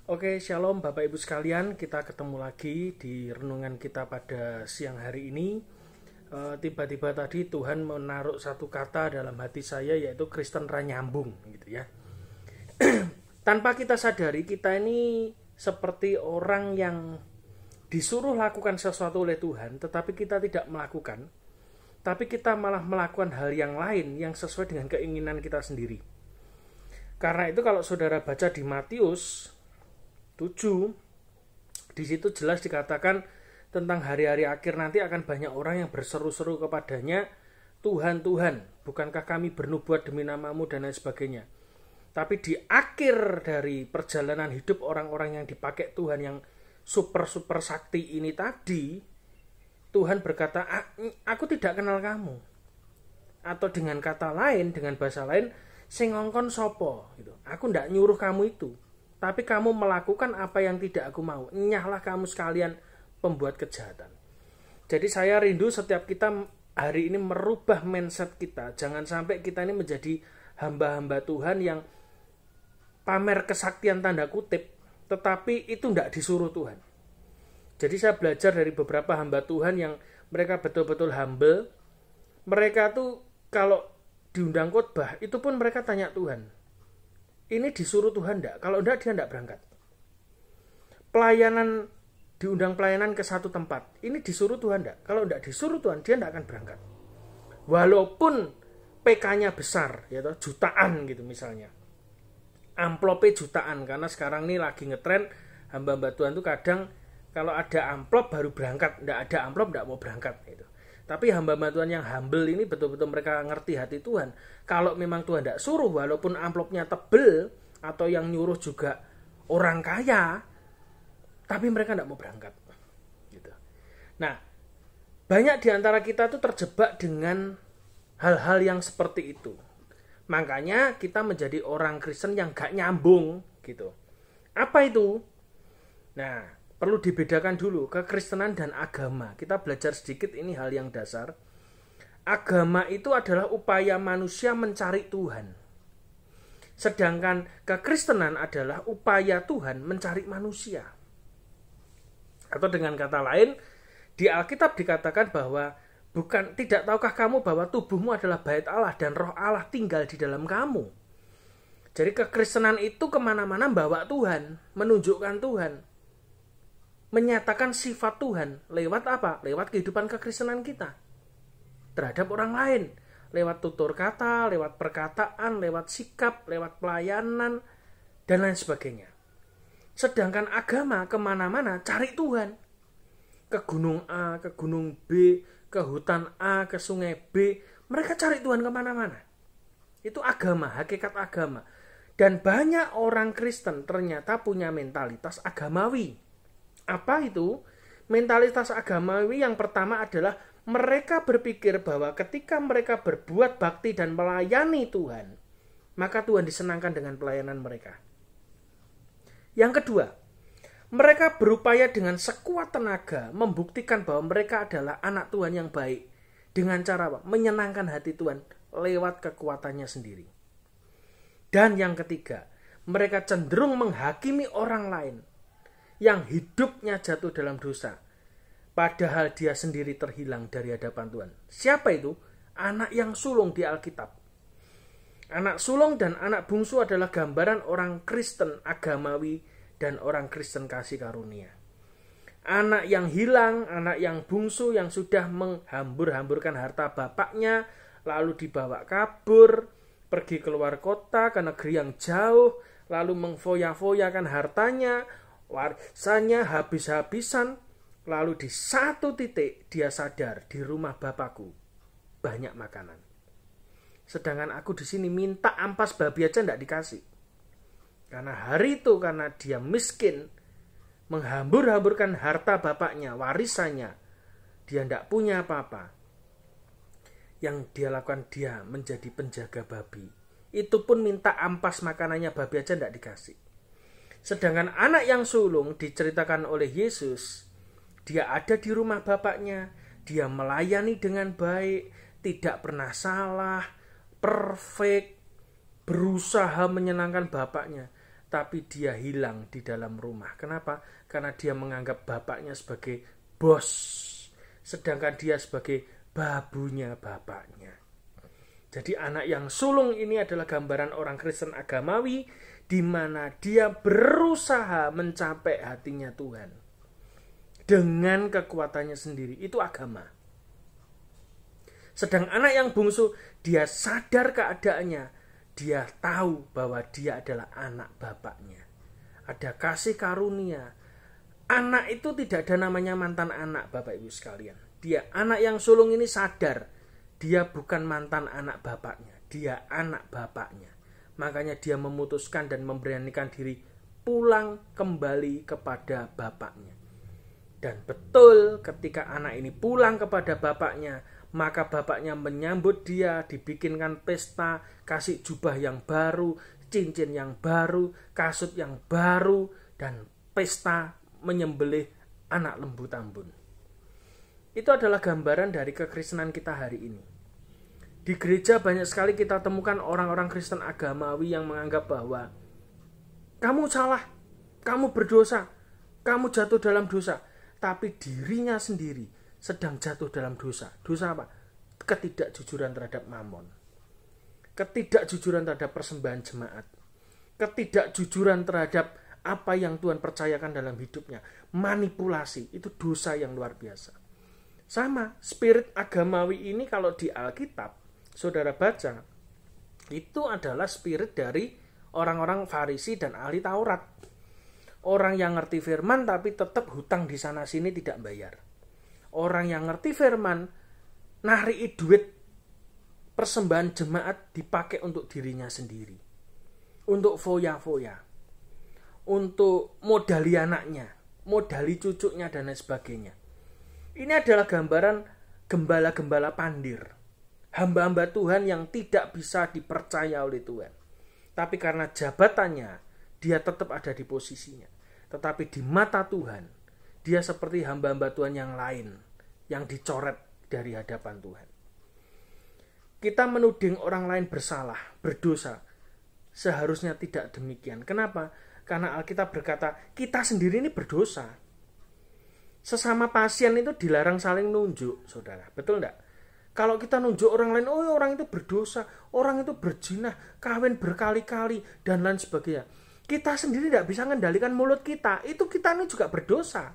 Oke, shalom Bapak Ibu sekalian, kita ketemu lagi di renungan kita pada siang hari ini. Tiba-tiba tadi Tuhan menaruh satu kata dalam hati saya, yaitu Kristen Ranyambung gitu ya. Tanpa kita sadari, kita ini seperti orang yang disuruh lakukan sesuatu oleh Tuhan, tetapi kita tidak melakukan. Tapi kita malah melakukan hal yang lain yang sesuai dengan keinginan kita sendiri. Karena itu kalau saudara baca di Matius 7, di situ jelas dikatakan tentang hari-hari akhir nanti akan banyak orang yang berseru-seru kepadanya, Tuhan, Tuhan, bukankah kami bernubuat demi namamu dan lain sebagainya. Tapi di akhir dari perjalanan hidup orang-orang yang dipakai Tuhan yang super-super sakti ini tadi, Tuhan berkata, aku tidak kenal kamu. Atau dengan kata lain, dengan bahasa lain, sing ngongkon sopo gitu. Aku tidak nyuruh kamu itu. Tapi kamu melakukan apa yang tidak aku mau. Nyahlah kamu sekalian pembuat kejahatan. Jadi saya rindu setiap kita hari ini merubah mindset kita. Jangan sampai kita ini menjadi hamba-hamba Tuhan yang pamer kesaktian tanda kutip, tetapi itu tidak disuruh Tuhan. Jadi saya belajar dari beberapa hamba Tuhan yang mereka betul-betul humble. Mereka tuh kalau diundang khotbah, itu pun mereka tanya Tuhan, ini disuruh Tuhan enggak? Kalau enggak, dia enggak berangkat. Pelayanan, diundang pelayanan ke satu tempat, ini disuruh Tuhan enggak? Kalau enggak disuruh Tuhan, dia enggak akan berangkat. Walaupun PK-nya besar, yaitu jutaan gitu misalnya. Amplopnya jutaan, karena sekarang ini lagi ngetren, hamba-hamba Tuhan tuh kadang kalau ada amplop baru berangkat, enggak ada amplop enggak mau berangkat gitu. Tapi hamba-hamba Tuhan yang humble ini betul-betul mereka ngerti hati Tuhan. Kalau memang Tuhan tidak suruh, walaupun amplopnya tebel, atau yang nyuruh juga orang kaya, tapi mereka tidak mau berangkat. Gitu. Nah, banyak di antara kita tuh terjebak dengan hal-hal yang seperti itu. Makanya kita menjadi orang Kristen yang gak nyambung. Gitu. Apa itu? Nah, perlu dibedakan dulu kekristenan dan agama. Kita belajar sedikit, ini hal yang dasar. Agama itu adalah upaya manusia mencari Tuhan. Sedangkan kekristenan adalah upaya Tuhan mencari manusia. Atau dengan kata lain, di Alkitab dikatakan bahwa tidak tahukah kamu bahwa tubuhmu adalah bait Allah dan roh Allah tinggal di dalam kamu. Jadi kekristenan itu kemana-mana bawa Tuhan, menunjukkan Tuhan, menyatakan sifat Tuhan. Lewat apa? Lewat kehidupan kekristenan kita terhadap orang lain. Lewat tutur kata, lewat perkataan, lewat sikap, lewat pelayanan, dan lain sebagainya. Sedangkan agama kemana-mana cari Tuhan. Ke gunung A, ke gunung B, ke hutan A, ke sungai B. Mereka cari Tuhan kemana-mana. Itu agama, hakikat agama. Dan banyak orang Kristen ternyata punya mentalitas agamawi. Apa itu? Mentalitas agamawi yang pertama adalah mereka berpikir bahwa ketika mereka berbuat bakti dan melayani Tuhan, maka Tuhan disenangkan dengan pelayanan mereka. Yang kedua, mereka berupaya dengan sekuat tenaga membuktikan bahwa mereka adalah anak Tuhan yang baik. Dengan cara apa? Menyenangkan hati Tuhan lewat kekuatannya sendiri. Dan yang ketiga, mereka cenderung menghakimi orang lain yang hidupnya jatuh dalam dosa, padahal dia sendiri terhilang dari hadapan Tuhan. Siapa itu? Anak yang sulung di Alkitab. Anak sulung dan anak bungsu adalah gambaran orang Kristen agamawi dan orang Kristen kasih karunia. Anak yang hilang, anak yang bungsu yang sudah menghambur-hamburkan harta bapaknya, lalu dibawa kabur, pergi keluar kota ke negeri yang jauh, lalu mengfoya-foyakan hartanya, warisannya habis-habisan, lalu di satu titik dia sadar, di rumah bapakku banyak makanan. Sedangkan aku di sini minta ampas babi aja tidak dikasih. Karena hari itu, karena dia miskin, menghambur-hamburkan harta bapaknya, warisannya, dia tidak punya apa-apa. Yang dia lakukan, dia menjadi penjaga babi. Itu pun minta ampas makanannya babi aja tidak dikasih. Sedangkan anak yang sulung diceritakan oleh Yesus, dia ada di rumah bapaknya, dia melayani dengan baik, tidak pernah salah, perfect, berusaha menyenangkan bapaknya. tapi dia hilang di dalam rumah. Kenapa? Karena dia menganggap bapaknya sebagai bos, sedangkan dia sebagai babunya bapaknya. Jadi anak yang sulung ini adalah gambaran orang Kristen agamawi, di mana dia berusaha mencapai hatinya Tuhan dengan kekuatannya sendiri. Itu agama. Sedang anak yang bungsu, dia sadar keadaannya. Dia tahu bahwa dia adalah anak bapaknya. Ada kasih karunia. Anak itu tidak ada namanya mantan anak, Bapak Ibu sekalian. Dia anak yang sulung ini sadar. Dia bukan mantan anak bapaknya. Dia anak bapaknya. Makanya dia memutuskan dan memberanikan diri pulang kembali kepada bapaknya. Dan betul ketika anak ini pulang kepada bapaknya, maka bapaknya menyambut dia, dibikinkan pesta, kasih jubah yang baru, cincin yang baru, kasut yang baru, dan pesta menyembelih anak lembu tambun. Itu adalah gambaran dari kekristenan kita hari ini. Di gereja banyak sekali kita temukan orang-orang Kristen agamawi yang menganggap bahwa kamu salah, kamu berdosa, kamu jatuh dalam dosa. Tapi dirinya sendiri sedang jatuh dalam dosa. Dosa apa? Ketidakjujuran terhadap mamon. Ketidakjujuran terhadap persembahan jemaat. Ketidakjujuran terhadap apa yang Tuhan percayakan dalam hidupnya. Manipulasi, itu dosa yang luar biasa. Sama, spirit agamawi ini kalau di Alkitab, saudara baca, itu adalah spirit dari orang-orang Farisi dan ahli Taurat. Orang yang ngerti firman tapi tetap hutang di sana sini tidak bayar. Orang yang ngerti firman, nari duit persembahan jemaat dipakai untuk dirinya sendiri. Untuk foya-foya. Untuk modali anaknya, modali cucunya dan lain sebagainya. Ini adalah gambaran gembala-gembala pandir. Hamba-hamba Tuhan yang tidak bisa dipercaya oleh Tuhan. Tapi karena jabatannya, dia tetap ada di posisinya. Tetapi di mata Tuhan, dia seperti hamba-hamba Tuhan yang lain, yang dicoret dari hadapan Tuhan. Kita menuding orang lain bersalah, berdosa. Seharusnya tidak demikian. Kenapa? Karena Alkitab berkata, kita sendiri ini berdosa. Sesama pasien itu dilarang saling nunjuk, saudara. Betul enggak? Kalau kita nunjuk orang lain, oh orang itu berdosa, orang itu berzina, kawin berkali-kali, dan lain sebagainya. Kita sendiri tidak bisa mengendalikan mulut kita. Itu kita ini juga berdosa.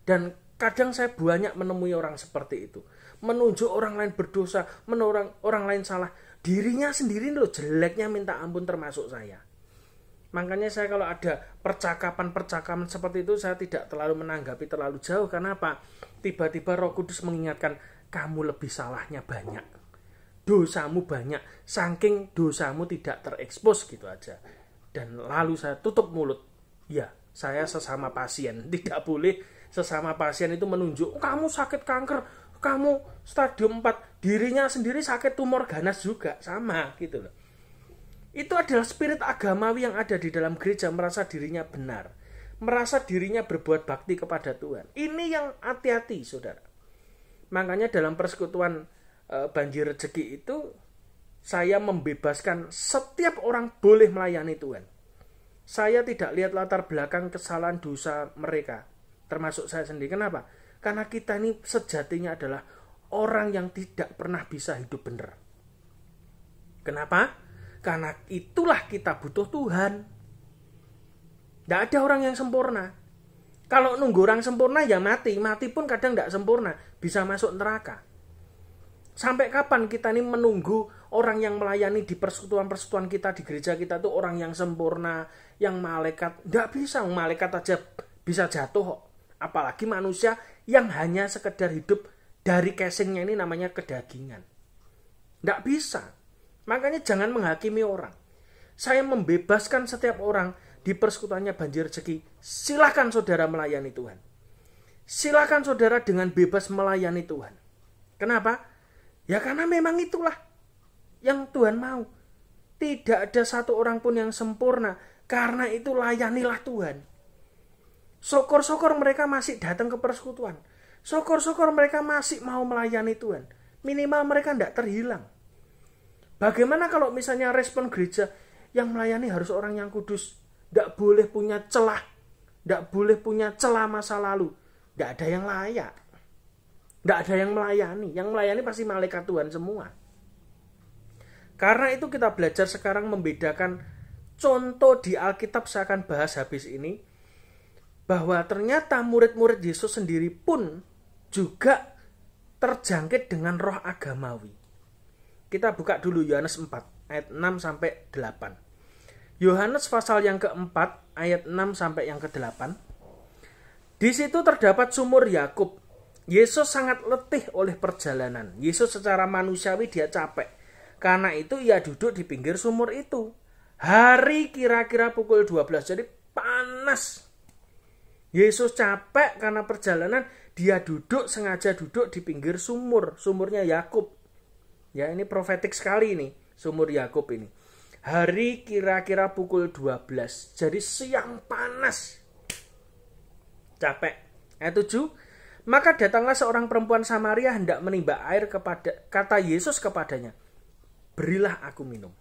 Dan kadang saya banyak menemui orang seperti itu. Menunjuk orang lain berdosa, menurut orang lain salah. Dirinya sendiri loh jeleknya minta ampun termasuk saya. Makanya saya kalau ada percakapan-percakapan seperti itu, saya tidak terlalu menanggapi terlalu jauh. Karena apa? Tiba-tiba Roh Kudus mengingatkan, kamu lebih salahnya banyak. Dosamu banyak, saking dosamu tidak terekspos gitu aja. Dan lalu saya tutup mulut. Ya, saya sesama pasien. Tidak boleh sesama pasien itu menunjuk, kamu sakit kanker, kamu stadium 4. Dirinya sendiri sakit tumor ganas juga, sama gitu loh. Itu adalah spirit agamawi yang ada di dalam gereja, merasa dirinya benar. Merasa dirinya berbuat bakti kepada Tuhan. Ini yang hati-hati, saudara. Makanya dalam persekutuan banjir rezeki itu, saya membebaskan setiap orang boleh melayani Tuhan. Saya tidak lihat latar belakang kesalahan dosa mereka, termasuk saya sendiri. Kenapa? Karena kita ini sejatinya adalah orang yang tidak pernah bisa hidup benar. Kenapa? Karena itulah kita butuh Tuhan. Tidak ada orang yang sempurna. Kalau nunggu orang sempurna ya mati. Mati pun kadang tidak sempurna. Bisa masuk neraka. Sampai kapan kita ini menunggu orang yang melayani di persekutuan-persekutuan kita, di gereja kita itu orang yang sempurna, yang malaikat. Tidak bisa, malaikat aja bisa jatuh kok. Apalagi manusia yang hanya sekedar hidup dari casingnya ini namanya kedagingan. Tidak bisa. Makanya jangan menghakimi orang. Saya membebaskan setiap orang di persekutuannya banjir rezeki. Silakan saudara melayani Tuhan. Silakan saudara dengan bebas melayani Tuhan. Kenapa? Ya karena memang itulah yang Tuhan mau. Tidak ada satu orang pun yang sempurna. Karena itu layanilah Tuhan. Syukur-syukur mereka masih datang ke persekutuan. Syukur-syukur mereka masih mau melayani Tuhan. Minimal mereka tidak terhilang. Bagaimana kalau misalnya respon gereja, Yang melayani harus orang yang kudus. Tidak boleh punya celah. Tidak boleh punya celah masa lalu. Tidak ada yang layak. Tidak ada yang melayani. Yang melayani pasti malaikat Tuhan semua. Karena itu kita belajar sekarang membedakan contoh di Alkitab saya akan bahas habis ini. Bahwa ternyata murid-murid Yesus sendiri pun juga terjangkit dengan roh agamawi. Kita buka dulu Yohanes 4 ayat 6 sampai 8. Yohanes pasal yang keempat ayat 6 sampai yang ke-8. Di situ terdapat sumur Yakub. Yesus sangat letih oleh perjalanan. Yesus secara manusiawi dia capek. Karena itu ia duduk di pinggir sumur itu. Hari kira-kira pukul 12. Jadi panas. Yesus capek karena perjalanan. Dia sengaja duduk di pinggir sumur. Sumurnya Yakub. Ya, ini profetik sekali nih. Sumur Yakub ini. Hari kira-kira pukul 12. Jadi siang panas. Capek. Ayat 7. Maka datanglah seorang perempuan Samaria hendak menimba air kata Yesus kepadanya. Berilah aku minum.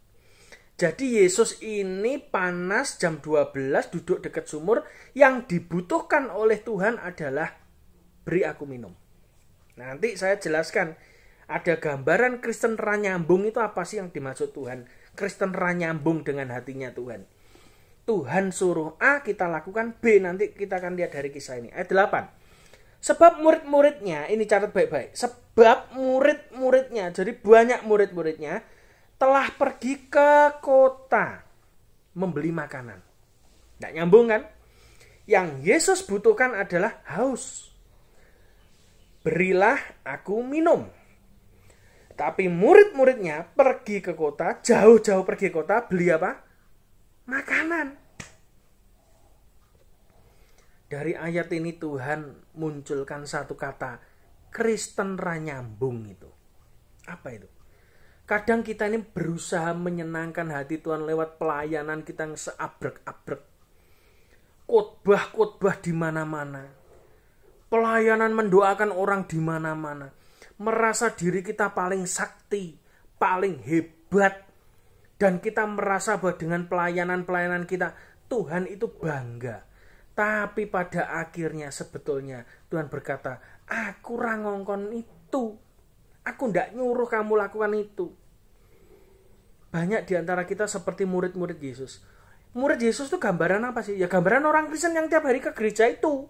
Jadi Yesus ini panas jam 12 duduk dekat sumur. Yang dibutuhkan oleh Tuhan adalah beri aku minum. Nanti saya jelaskan. Ada gambaran Kristen ranyambung itu apa sih yang dimaksud Tuhan? Kristen ranyambung dengan hatinya Tuhan. Tuhan suruh A, kita lakukan B. Nanti kita akan lihat dari kisah ini. Ayat 8. Sebab murid-muridnya, ini catat baik-baik. Sebab murid-muridnya, jadi banyak murid-muridnya, telah pergi ke kota membeli makanan. Nggak nyambung kan? Yang Yesus butuhkan adalah haus. Berilah aku minum. Tapi murid-muridnya pergi ke kota, jauh-jauh pergi ke kota, beli apa? Makanan. Dari ayat ini Tuhan munculkan satu kata, Kristen ranyambung itu. Apa itu? Kadang kita ini berusaha menyenangkan hati Tuhan lewat pelayanan kita yang seabrek-abrek. Khotbah-khotbah di mana-mana. Pelayanan mendoakan orang di mana-mana. Merasa diri kita paling sakti, paling hebat. Dan kita merasa bahwa dengan pelayanan-pelayanan kita, Tuhan itu bangga. Tapi pada akhirnya sebetulnya Tuhan berkata, aku rangongkon itu. Aku tidak nyuruh kamu lakukan itu. Banyak diantara kita seperti murid-murid Yesus. Murid Yesus itu gambaran apa sih? Ya gambaran orang Kristen yang tiap hari ke gereja itu.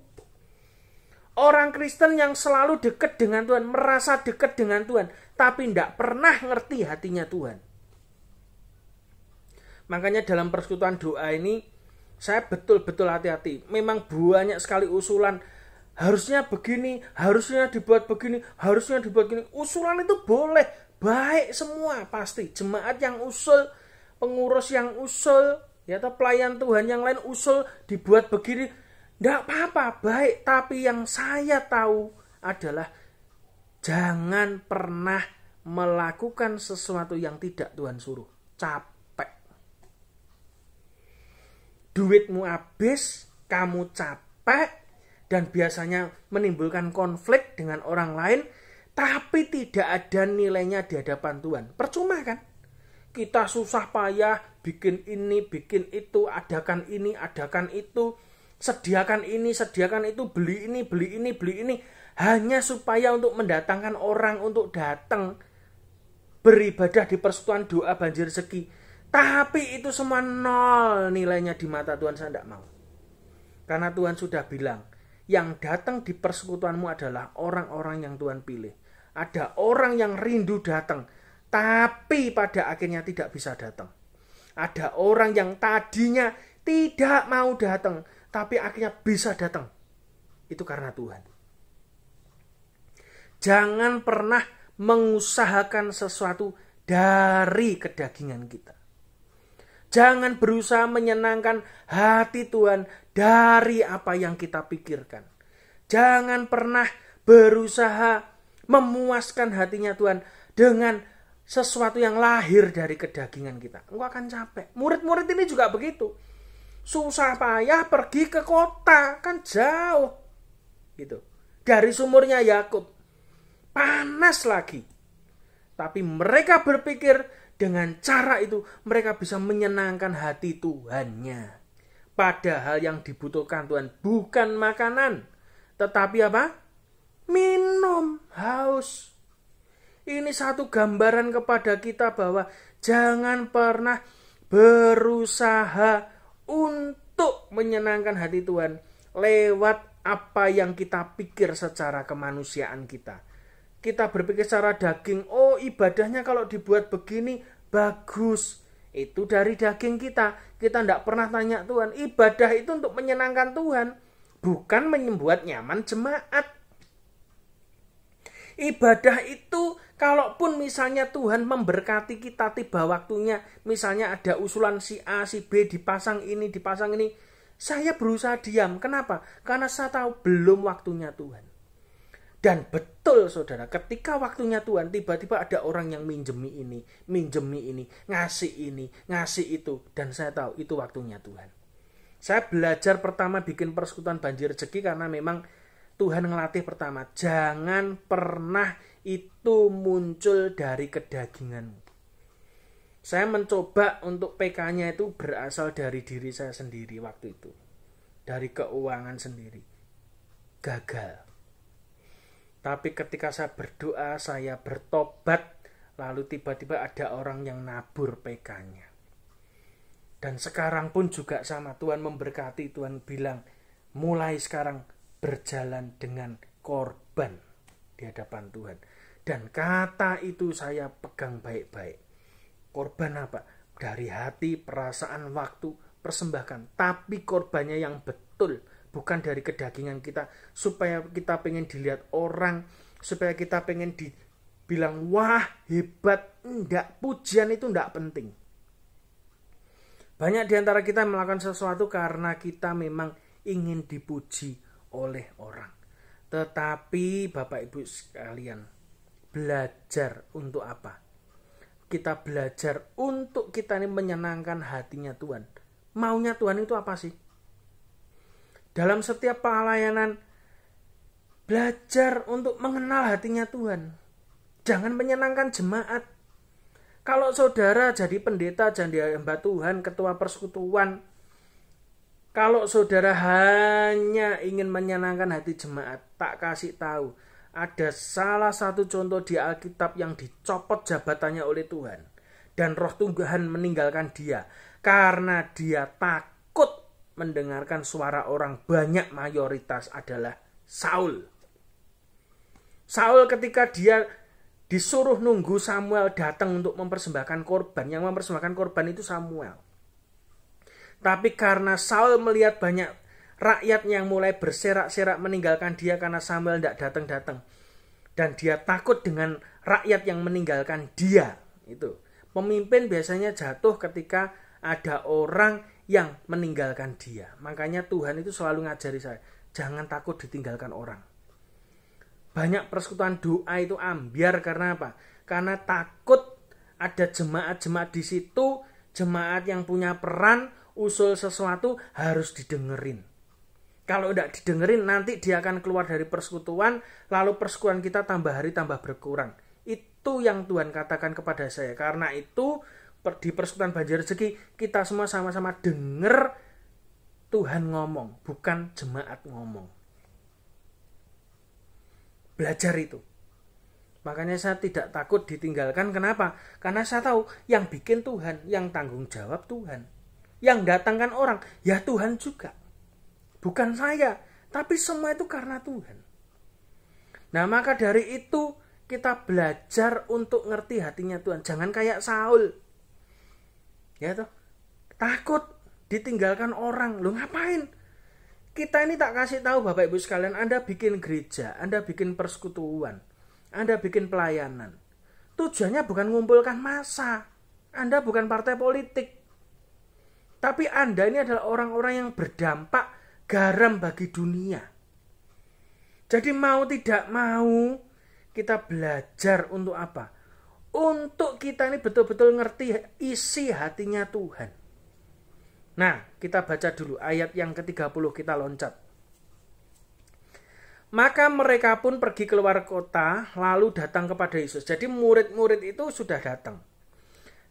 Orang Kristen yang selalu dekat dengan Tuhan, merasa dekat dengan Tuhan, tapi tidak pernah ngerti hatinya Tuhan. Makanya dalam persekutuan doa ini, saya betul-betul hati-hati. Memang banyak sekali usulan, harusnya begini, harusnya dibuat begini, harusnya dibuat begini. Usulan itu boleh, baik semua pasti. Jemaat yang usul, pengurus yang usul, ya atau pelayan Tuhan yang lain usul dibuat begini. Tidak apa-apa, baik. Tapi yang saya tahu adalah jangan pernah melakukan sesuatu yang tidak Tuhan suruh. Capek. Duitmu habis, kamu capek, dan biasanya menimbulkan konflik dengan orang lain, tapi tidak ada nilainya di hadapan Tuhan. Percuma kan? Kita susah payah, bikin ini, bikin itu, adakan ini, adakan itu, sediakan ini, sediakan itu, beli ini, beli ini, beli ini. Hanya supaya untuk mendatangkan orang untuk datang beribadah di persekutuan doa banjir rezeki. Tapi itu semua nol nilainya di mata Tuhan. Saya tidak mau. Karena Tuhan sudah bilang, yang datang di persekutuanmu adalah orang-orang yang Tuhan pilih. Ada orang yang rindu datang, tapi pada akhirnya tidak bisa datang. Ada orang yang tadinya tidak mau datang, tapi akhirnya bisa datang. Itu karena Tuhan. Jangan pernah mengusahakan sesuatu dari kedagingan kita. Jangan berusaha menyenangkan hati Tuhan dari apa yang kita pikirkan. Jangan pernah berusaha memuaskan hatinya Tuhan dengan sesuatu yang lahir dari kedagingan kita. Engkau akan capek. Murid-murid ini juga begitu. Susah payah pergi ke kota, kan jauh. Gitu. Dari sumurnya Yakub. Panas lagi. Tapi mereka berpikir Dengan cara itu mereka bisa menyenangkan hati Tuhannya. Padahal yang dibutuhkan Tuhan bukan makanan, tetapi apa? Minum, haus. Ini satu gambaran kepada kita bahwa jangan pernah berusaha untuk menyenangkan hati Tuhan lewat apa yang kita pikir secara kemanusiaan kita. Kita berpikir secara daging, oh ibadahnya kalau dibuat begini bagus. Itu dari daging kita. Kita tidak pernah tanya Tuhan, ibadah itu untuk menyenangkan Tuhan, bukan membuat nyaman jemaat. Ibadah itu, kalaupun misalnya Tuhan memberkati kita tiba waktunya, misalnya ada usulan si A, si B, dipasang ini, saya berusaha diam. Kenapa? Karena saya tahu belum waktunya Tuhan. Dan betul saudara, ketika waktunya Tuhan, tiba-tiba ada orang yang minjemi ini, ngasih itu. Dan saya tahu itu waktunya Tuhan. Saya belajar pertama bikin persekutuan banjir rezeki karena memang Tuhan ngelatih pertama. Jangan pernah itu muncul dari kedaginganmu. Saya mencoba untuk PK-nya itu berasal dari diri saya sendiri waktu itu. Dari keuangan sendiri. Gagal. Tapi ketika saya berdoa, saya bertobat, lalu tiba-tiba ada orang yang nabur PK-nya. Dan sekarang pun juga sama, Tuhan memberkati, Tuhan bilang, mulai sekarang berjalan dengan korban di hadapan Tuhan. Dan kata itu saya pegang baik-baik. Korban apa? Dari hati, perasaan, waktu, persembahkan. Tapi korbannya yang betul, bukan dari kedagingan kita, supaya kita pengen dilihat orang, supaya kita pengen dibilang wah hebat. Enggak, pujian itu enggak penting. Banyak diantara kita melakukan sesuatu karena kita memang ingin dipuji oleh orang. Tetapi Bapak Ibu sekalian, belajar untuk apa? Kita belajar untuk kita ini menyenangkan hatinya Tuhan. Maunya Tuhan itu apa sih? Dalam setiap pelayanan, belajar untuk mengenal hatinya Tuhan. Jangan menyenangkan jemaat. Kalau saudara jadi pendeta, jadi hamba Tuhan, ketua persekutuan, kalau saudara hanya ingin menyenangkan hati jemaat, tak kasih tahu. Ada salah satu contoh di Alkitab yang dicopot jabatannya oleh Tuhan. Dan roh Tuhan meninggalkan dia. Karena dia takut mendengarkan suara orang banyak, mayoritas adalah Saul. Saul ketika dia disuruh nunggu Samuel datang untuk mempersembahkan korban. Yang mempersembahkan korban itu Samuel. Tapi karena Saul melihat banyak rakyat yang mulai berserak-serak meninggalkan dia karena Samuel tidak datang-datang. Dan dia takut dengan rakyat yang meninggalkan dia. Itu. Pemimpin biasanya jatuh ketika ada orang yang meninggalkan dia. Makanya Tuhan itu selalu ngajari saya, jangan takut ditinggalkan orang. Banyak persekutuan doa itu ambiar karena apa? Karena takut ada jemaat-jemaat di situ, jemaat yang punya peran, usul sesuatu harus didengerin. Kalau tidak didengerin, nanti dia akan keluar dari persekutuan, lalu persekutuan kita tambah hari tambah berkurang. Itu yang Tuhan katakan kepada saya. Karena itu di persekutuan banjir rezeki kita semua sama-sama denger Tuhan ngomong, bukan jemaat ngomong. Belajar itu. Makanya saya tidak takut ditinggalkan. Kenapa? Karena saya tahu yang bikin Tuhan, yang tanggung jawab Tuhan. Yang datangkan orang, ya Tuhan juga. Bukan saya, tapi semua itu karena Tuhan. Nah, maka dari itu kita belajar untuk ngerti hatinya Tuhan. Jangan kayak Saul. Ya toh, takut ditinggalkan orang. Lu ngapain? Kita ini tak kasih tahu Bapak Ibu sekalian, Anda bikin gereja, Anda bikin persekutuan, Anda bikin pelayanan. Tujuannya bukan mengumpulkan massa. Anda bukan partai politik. Tapi Anda ini adalah orang-orang yang berdampak, garam bagi dunia. Jadi mau tidak mau kita belajar untuk apa? Untuk kita ini betul-betul ngerti isi hatinya Tuhan. Nah, kita baca dulu ayat yang ke-30, kita loncat. Maka mereka pun pergi keluar kota, lalu datang kepada Yesus. Jadi murid-murid itu sudah datang.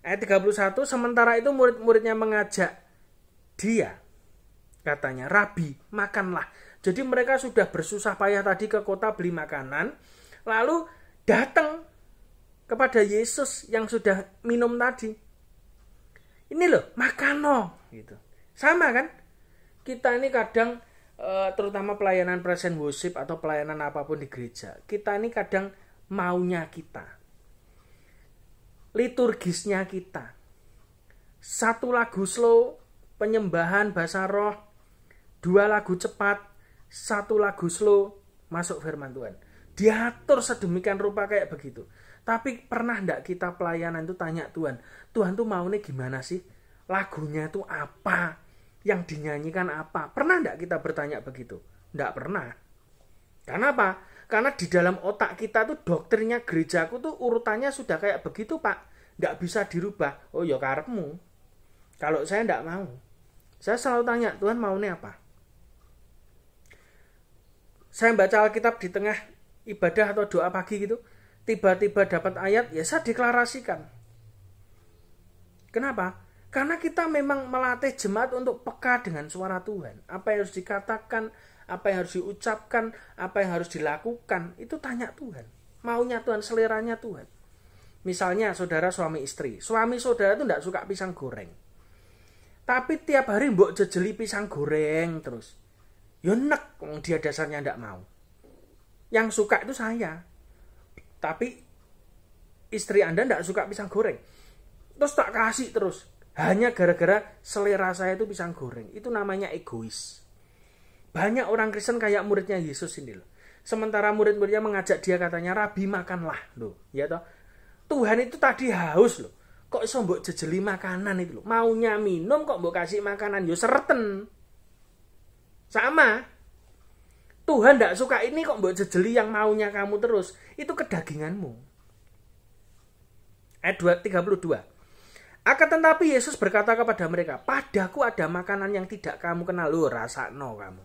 Ayat 31, sementara itu murid-muridnya mengajak dia, katanya, Rabi, makanlah. Jadi mereka sudah bersusah payah tadi ke kota beli makanan, lalu datang kepada Yesus yang sudah minum tadi. Ini loh, makan loh. Gitu. Sama kan? Kita ini kadang, terutama pelayanan present worship atau pelayanan apapun di gereja, kita ini kadang maunya kita, liturgisnya kita, satu lagu slow, penyembahan bahasa roh, 2 lagu cepat, 1 lagu slow, masuk firman Tuhan. Diatur sedemikian rupa kayak begitu. Tapi pernah enggak kita pelayanan itu tanya Tuhan, Tuhan tuh maunya gimana sih? Lagunya itu apa? Yang dinyanyikan apa? Pernah enggak kita bertanya begitu? Enggak pernah. Karena apa? Karena di dalam otak kita tuh doktrinnya gerejaku tuh urutannya sudah kayak begitu, Pak. Enggak bisa dirubah. Oh ya karepmu. Kalau saya enggak mau. Saya selalu tanya, Tuhan maunya apa? Saya baca Alkitab di tengah ibadah atau doa pagi gitu, tiba-tiba dapat ayat, ya saya deklarasikan. Kenapa? Karena kita memang melatih jemaat untuk peka dengan suara Tuhan. Apa yang harus dikatakan, apa yang harus diucapkan, apa yang harus dilakukan, itu tanya Tuhan. Maunya Tuhan, seleranya Tuhan. Misalnya saudara suami istri. Suami saudara itu tidak suka pisang goreng. Tapi tiap hari mbok jejeli pisang goreng terus. Ya nek, dia dasarnya tidak mau. Yang suka itu saya. Tapi istri Anda tidak suka pisang goreng. Terus tak kasih terus. Hanya gara-gara selera saya itu pisang goreng. Itu namanya egois. Banyak orang Kristen kayak muridnya Yesus ini loh. Sementara murid-muridnya mengajak dia, katanya, Rabi makanlah. Loh, ya toh. Tuhan itu tadi haus loh. Kok iso mbok jejeli makanan itu loh. Maunya minum kok mbok kasih makanan. Yo sereten. Sama. Tuhan tidak suka ini kok mbok jejeli yang maunya kamu terus. Itu kedaginganmu. Ayat 32. Akan tetapi Yesus berkata kepada mereka, padaku ada makanan yang tidak kamu kenal. Loh, rasakno kamu.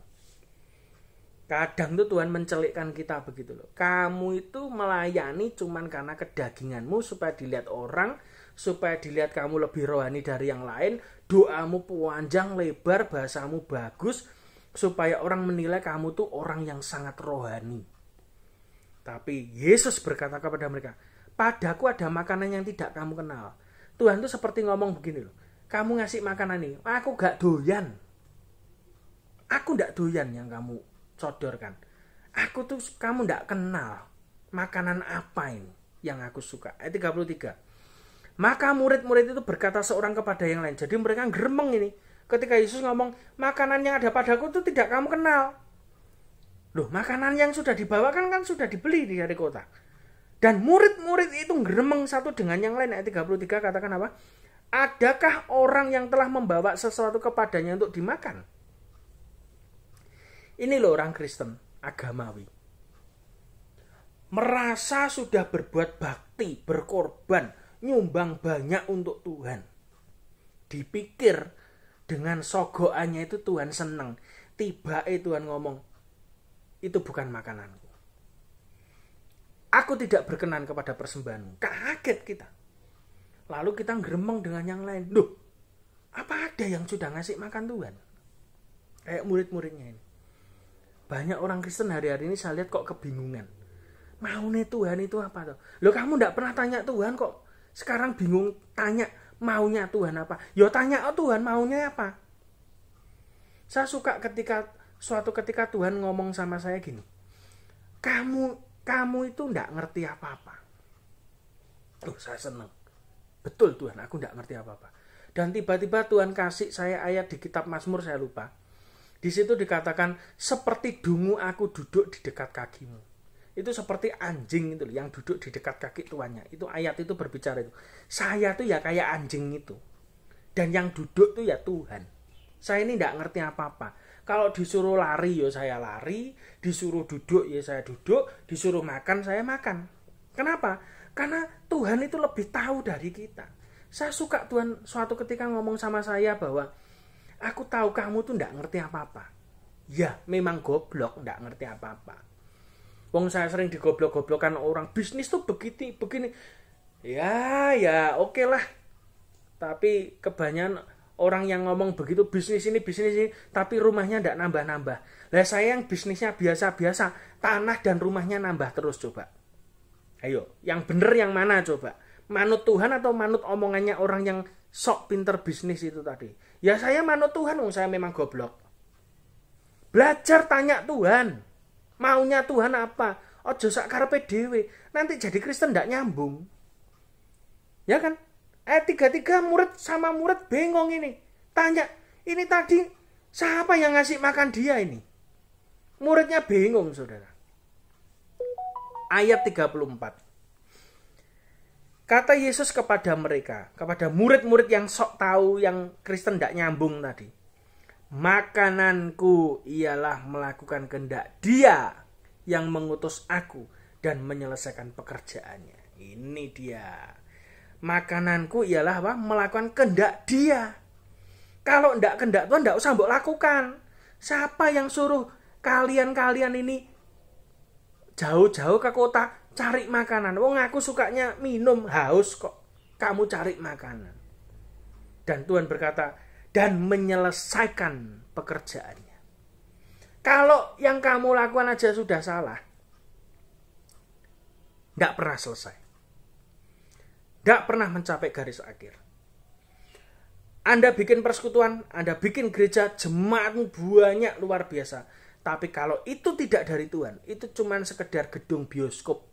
Kadang tuh Tuhan mencelikkan kita begitu loh. Kamu itu melayani cuman karena kedaginganmu, supaya dilihat orang, supaya dilihat kamu lebih rohani dari yang lain. Doamu panjang lebar, bahasamu bagus, supaya orang menilai kamu tuh orang yang sangat rohani. Tapi Yesus berkata kepada mereka, padaku ada makanan yang tidak kamu kenal. Tuhan tuh seperti ngomong begini loh. Kamu ngasih makanan ini, aku gak doyan. Aku gak doyan yang kamu sodorkan. Aku tuh, kamu gak kenal makanan apa ini yang aku suka. Ayat 33. Maka murid-murid itu berkata seorang kepada yang lain. Jadi mereka geremeng ini. Ketika Yesus ngomong, makanan yang ada padaku itu tidak kamu kenal. Loh, makanan yang sudah dibawakan kan sudah dibeli dari kota. Dan murid-murid itu geremeng satu dengan yang lain. Ayat 33 katakan apa? Adakah orang yang telah membawa sesuatu kepadanya untuk dimakan? Ini loh orang Kristen, agamawi. Merasa sudah berbuat bakti, berkorban, nyumbang banyak untuk Tuhan. Dipikir dengan sogoannya itu Tuhan senang. Tiba-tiba Tuhan ngomong, itu bukan makananku. Aku tidak berkenan kepada persembahanmu. Kaget kita. Lalu kita ngeremeng dengan yang lain. Loh, apa ada yang sudah ngasih makan Tuhan? Kayak murid-muridnya ini. Banyak orang Kristen hari-hari ini saya lihat kok kebingungan. Maunya Tuhan itu apa tuh? Loh, kamu tidak pernah tanya Tuhan kok. Sekarang bingung tanya maunya Tuhan apa. Ya tanya, oh Tuhan maunya apa. Saya suka suatu ketika Tuhan ngomong sama saya gini. Kamu itu tidak ngerti apa-apa. Oh, saya senang. Betul Tuhan, aku tidak ngerti apa-apa. Dan tiba-tiba Tuhan kasih saya ayat di kitab Mazmur, saya lupa. Di situ dikatakan, seperti dungu aku duduk di dekat kakimu. Itu seperti anjing itu yang duduk di dekat kaki tuannya. Itu ayat itu berbicara itu. Saya tuh ya kayak anjing itu. Dan yang duduk tuh ya Tuhan. Saya ini tidak ngerti apa-apa. Kalau disuruh lari ya saya lari, disuruh duduk ya saya duduk, disuruh makan saya makan. Kenapa? Karena Tuhan itu lebih tahu dari kita. Saya suka Tuhan suatu ketika ngomong sama saya bahwa aku tahu kamu tuh tidak ngerti apa-apa. Ya, memang goblok, tidak ngerti apa-apa. Wong saya sering digoblok-goblokan orang, bisnis tuh begini. Ya, oke lah. Tapi kebanyakan orang yang ngomong begitu, bisnis ini, tapi rumahnya tidak nambah-nambah. Lah saya yang bisnisnya biasa-biasa, tanah dan rumahnya nambah terus coba. Ayo, yang bener yang mana coba? Manut Tuhan atau manut omongannya orang yang sok pinter bisnis itu tadi? Ya saya manut Tuhan, saya memang goblok. Belajar tanya Tuhan. Maunya Tuhan apa? Ojo sak karepe dhewe. Nanti jadi Kristen ndak nyambung. Ya kan? 3 murid sama murid bengong ini. Tanya, ini tadi siapa yang ngasih makan dia ini? Muridnya bingung, saudara. Ayat 34. Kata Yesus kepada mereka, kepada murid-murid yang sok tahu, yang Kristen tidak nyambung tadi. Makananku ialah melakukan kehendak Dia yang mengutus aku dan menyelesaikan pekerjaannya. Ini dia. Makananku ialah apa? Melakukan kehendak Dia. Kalau ndak kehendak Tuhan, ndak usah mbok lakukan. Siapa yang suruh kalian ini jauh-jauh ke kota cari makanan? Wong aku sukanya minum, haus kok. Kamu cari makanan. Dan Tuhan berkata, dan menyelesaikan pekerjaannya. Kalau yang kamu lakukan aja sudah salah, ndak pernah selesai. Tidak pernah mencapai garis akhir. Anda bikin persekutuan, Anda bikin gereja, jemaatmu banyak luar biasa. Tapi kalau itu tidak dari Tuhan, itu cuma sekedar gedung bioskop.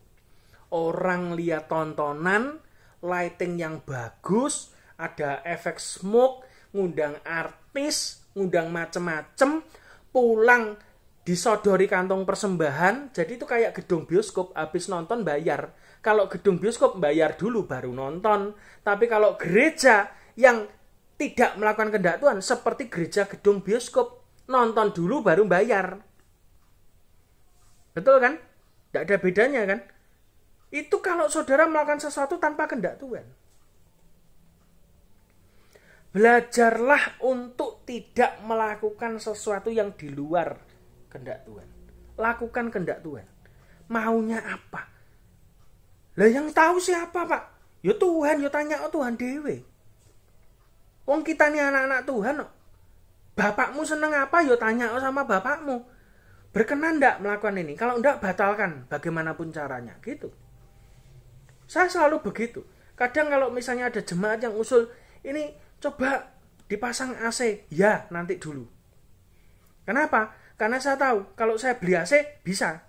Orang lihat tontonan, lighting yang bagus, ada efek smoke, ngundang artis, ngundang macem-macem, pulang disodori kantong persembahan. Jadi itu kayak gedung bioskop, habis nonton bayar. Kalau gedung bioskop bayar dulu baru nonton. Tapi kalau gereja yang tidak melakukan kehendak Tuhan, seperti gereja gedung bioskop, nonton dulu baru bayar. Betul kan? Tidak ada bedanya kan? Itu kalau saudara melakukan sesuatu tanpa kehendak Tuhan. Belajarlah untuk tidak melakukan sesuatu yang di luar kehendak Tuhan. Lakukan kehendak Tuhan. Maunya apa? Lah yang tahu siapa, Pak? Ya Tuhan, ya tanya Tuhan dewe. Wong kita nih anak-anak Tuhan. Bapakmu seneng apa? Ya tanya sama bapakmu. Berkenan enggak melakukan ini? Kalau enggak, batalkan bagaimanapun caranya. Gitu. Saya selalu begitu. Kadang kalau misalnya ada jemaat yang usul, ini coba dipasang AC. Ya, nanti dulu. Kenapa? Karena saya tahu, kalau saya beli AC, bisa.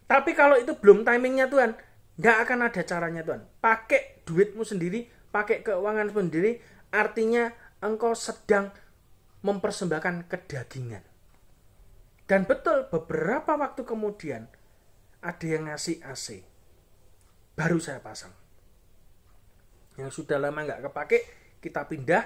Tapi kalau itu belum timingnya Tuhan, nggak akan ada caranya Tuhan. Pakai duitmu sendiri, pakai keuangan sendiri, artinya engkau sedang mempersembahkan kedagingan. Dan betul, beberapa waktu kemudian, ada yang ngasih AC. Baru saya pasang. Yang sudah lama nggak kepake, kita pindah.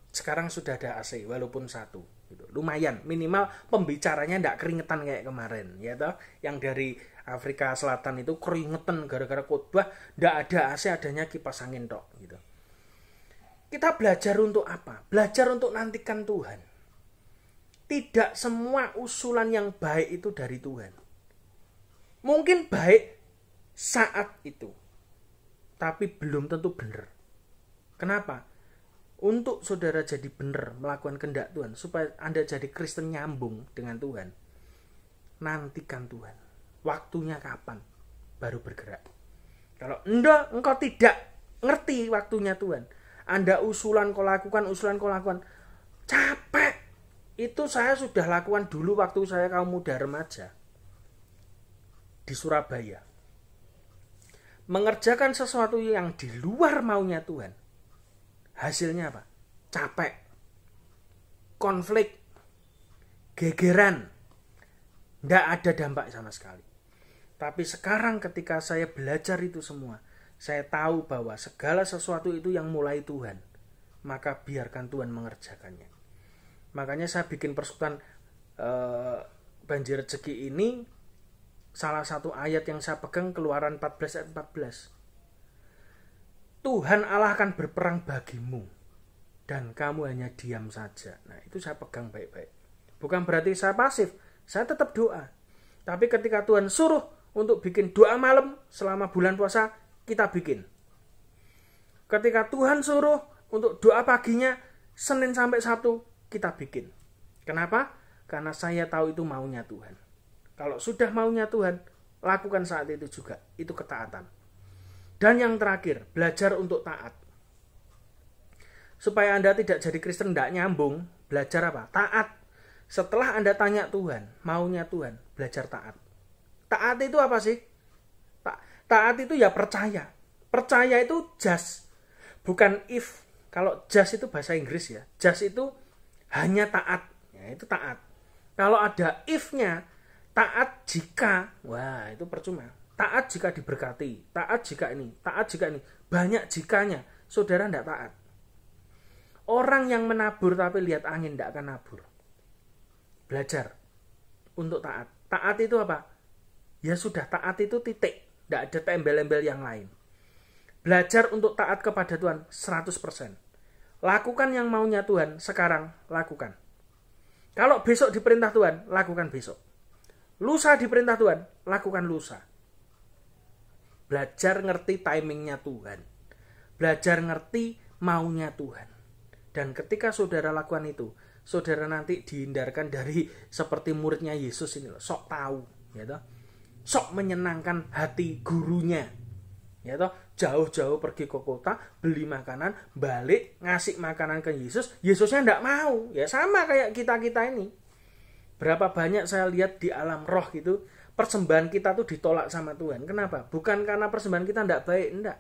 Sekarang sudah ada AC, walaupun satu. Gitu. Lumayan, minimal pembicaranya tidak keringetan kayak kemarin, ya toh. Yang dari Afrika Selatan itu keringetan gara-gara khotbah, tidak ada AC, adanya kipas angin tok. Gitu. Kita belajar untuk apa? Belajar untuk nantikan Tuhan. Tidak semua usulan yang baik itu dari Tuhan. Mungkin baik saat itu, tapi belum tentu benar. Kenapa? Untuk saudara jadi benar melakukan kehendak Tuhan, supaya Anda jadi Kristen nyambung dengan Tuhan, nantikan Tuhan. Waktunya kapan? Baru bergerak. Kalau engkau tidak ngerti waktunya Tuhan, Anda usulan kau lakukan, capek. Itu saya sudah lakukan dulu waktu saya kaum muda remaja di Surabaya. Mengerjakan sesuatu yang di luar maunya Tuhan. Hasilnya apa? Capek, konflik, gegeran. Tidak ada dampak sama sekali. Tapi sekarang ketika saya belajar itu semua, saya tahu bahwa segala sesuatu itu yang mulai Tuhan. Maka biarkan Tuhan mengerjakannya. Makanya saya bikin persekutuan Banjir Rezeki ini, salah satu ayat yang saya pegang Keluaran 14 ayat 14. Tuhan Allah akan berperang bagimu dan kamu hanya diam saja. Nah, itu saya pegang baik-baik. Bukan berarti saya pasif, saya tetap doa. Tapi ketika Tuhan suruh untuk bikin doa malam selama bulan puasa, kita bikin. Ketika Tuhan suruh untuk doa paginya, Senin sampai Sabtu kita bikin. Kenapa? Karena saya tahu itu maunya Tuhan. Kalau sudah maunya Tuhan, lakukan saat itu juga. Itu ketaatan. Dan yang terakhir, belajar untuk taat. Supaya Anda tidak jadi Kristen tidak nyambung, belajar apa? Taat. Setelah Anda tanya Tuhan, maunya Tuhan, belajar taat. Taat itu apa sih? Taat itu ya percaya. Percaya itu just, bukan if. Kalau just itu bahasa Inggris ya. Just itu hanya taat. Ya, itu taat. Kalau ada if-nya, taat jika, wah itu percuma. Taat jika diberkati. Taat jika ini. Taat jika ini. Banyak jikanya. Saudara tidak taat. Orang yang menabur tapi lihat angin tidak akan nabur. Belajar untuk taat. Taat itu apa? Ya sudah, taat itu titik. Tidak ada embel-embel yang lain. Belajar untuk taat kepada Tuhan 100%. Lakukan yang maunya Tuhan sekarang, lakukan. Kalau besok diperintah Tuhan, lakukan besok. Lusa diperintah Tuhan, lakukan lusa. Belajar ngerti timingnya Tuhan. Belajar ngerti maunya Tuhan. Dan ketika saudara lakukan itu, saudara nanti dihindarkan dari seperti muridnya Yesus ini loh, sok tahu, ya toh. Sok menyenangkan hati gurunya, ya toh. Jauh-jauh pergi ke kota, beli makanan, balik ngasih makanan ke Yesus, Yesusnya tidak mau. Ya sama kayak kita-kita ini. Berapa banyak saya lihat di alam roh gitu, persembahan kita tuh ditolak sama Tuhan. Kenapa? Bukan karena persembahan kita tidak baik, enggak.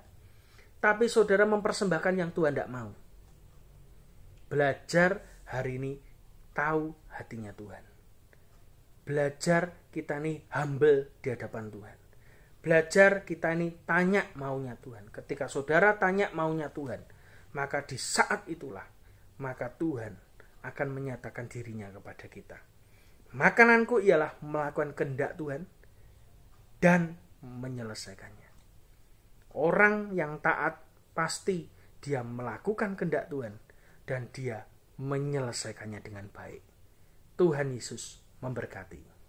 Tapi saudara mempersembahkan yang Tuhan tidak mau. Belajar hari ini tahu hatinya Tuhan. Belajar kita ini humble di hadapan Tuhan. Belajar kita ini tanya maunya Tuhan. Ketika saudara tanya maunya Tuhan, maka di saat itulah, maka Tuhan akan menyatakan dirinya kepada kita. Makananku ialah melakukan kehendak Tuhan dan menyelesaikannya. Orang yang taat pasti dia melakukan kehendak Tuhan dan dia menyelesaikannya dengan baik. Tuhan Yesus memberkati.